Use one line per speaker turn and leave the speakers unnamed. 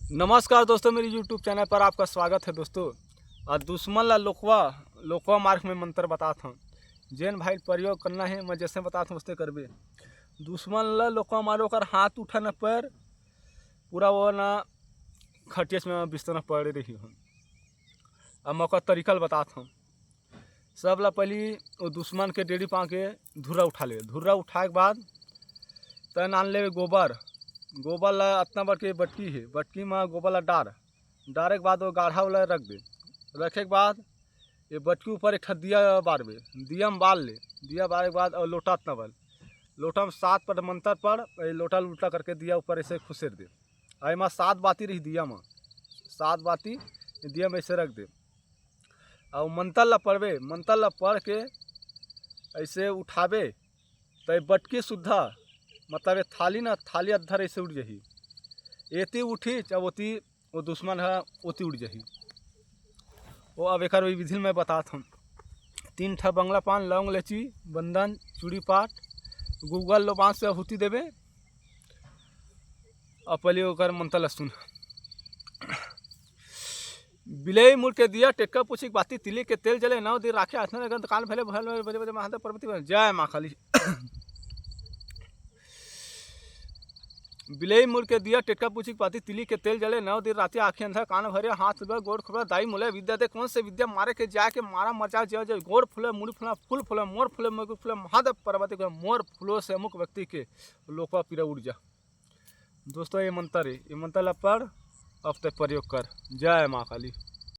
नमस्कार दोस्तों, मेरी यूट्यूब चैनल पर आपका स्वागत है दोस्तों। और दुश्मन ला लोकवा मार्ग में मंत्र बताता हूँ। जैन भाई प्रयोग करना है, मैं जैसे बताता हूँ उससे करबे। दुश्मन ला लोकवा मारो कर हाथ उठाना पर पूरा वो ना खटियस में बिस्तर पड़े रही हूँ। अब मौका तरीका बताता हूँ। सब ला पहली वो दुश्मन के डेढ़ी पा के धुर्रा उठा ले। धुर्रा उठाए के बाद तन आन ले गोबर ला इतना बड़ के बटकी है, बटकी में गोबर ला डारे के बाद वो गाढ़ा वाला रख दे। रखे के बाद ये बटकी ऊपर एक दिया बारबे, दिया में बाल ले। दिया बारे के बाद और लोटा इतना बल, लोटा में 7 पर मंत्र पर लोटा उल्टा करके दिया ऊपर ऐसे खुसेर दे। आई में 7 बाती रही दिया में, 7 बाती दिया में ऐसे रख दे। और मंत्र ला पढ़बे, मंत्र ला पढ़ के ऐसे उठाबे तो बटकी सुद्धा मतलब थाली ना थाली अद्धर ऐसे उड़ जही। एती उठी जब ओती वो दुश्मन है ओती उड़ जही। वो अब एक विधि में बताता हूँ। 3 ठा बंगला पान, लौंग, इलायची, बंदन, चूड़ी पाट, गूगल लो बाँस से आहुति देवे। और पहले ओकर मंत्र ला सुन। बिलई मुड़ के दिया टेक्का पूछी बाती तिली के तेल जले 9 दिन राखे हाथ में कान भले भले बजे बजे महादेव पर्वती जय माँ काली। बिलई मुड़ के दिया टेक्का पूछी पाती तिली के तेल जले 9 दिन राती आँखें अंधा कान भरे हाथ उबा गोड़ खुला दाई मुले विद्या दे कौन से विद्या मारे के जाके मारा मचा जय जय गोड़ फूले मुड़ी फूला फूल फूले मोर फूले मुकुट फूले महादेव पर्वती को मोर फूलों से अमुक व्यक्ति के लोकवा पीरा उड़ जा। दोस्तों ये मंत्र है, ये मंत्र ला पढ़ अब तक प्रयोग कर। जय माँ काली।